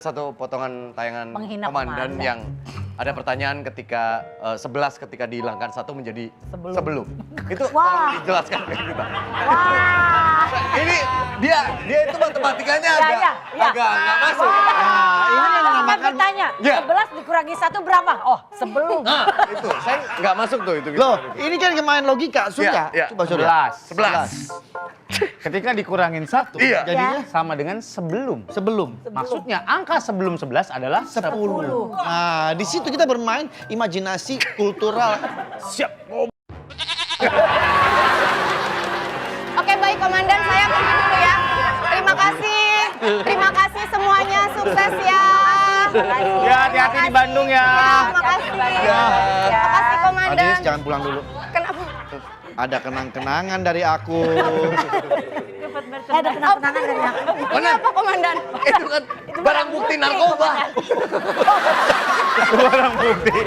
Satu potongan tayangan Menghina komandan komandan. yang ada pertanyaan ketika 11 ketika dihilangkan 1 menjadi sebelum. Itu tolong dijelaskan ke kita. Wah. Ini dia itu matematikanya Ya. agak nggak masuk. Nah, ini yang Saya dinamakan bertanya, Ya. 11 dikurangi 1 berapa? Oh, sebelum. Nah, itu saya nggak masuk tuh itu. Loh, ini kan main logika, Surya. Iya, iya. Coba Surya. 11. Ketika dikurangin 1, Iya. Jadinya sama dengan sebelum. sebelum. Maksudnya angka sebelum 11 adalah 10. Nah, di situ kita bermain imajinasi kultural. Siap. Oke baik komandan, saya pergi dulu ya. Terima kasih semuanya, sukses ya. Ya, hati-hati di Bandung ya. Terima kasih. Ya. Terima kasih komandan. Adis, jangan pulang dulu. Kenapa? Ada kenang-kenangan dari aku. Ada kenang-kenangan dari aku. Ini apa komandan? Itu kan barang bukti narkoba. Barang bukti.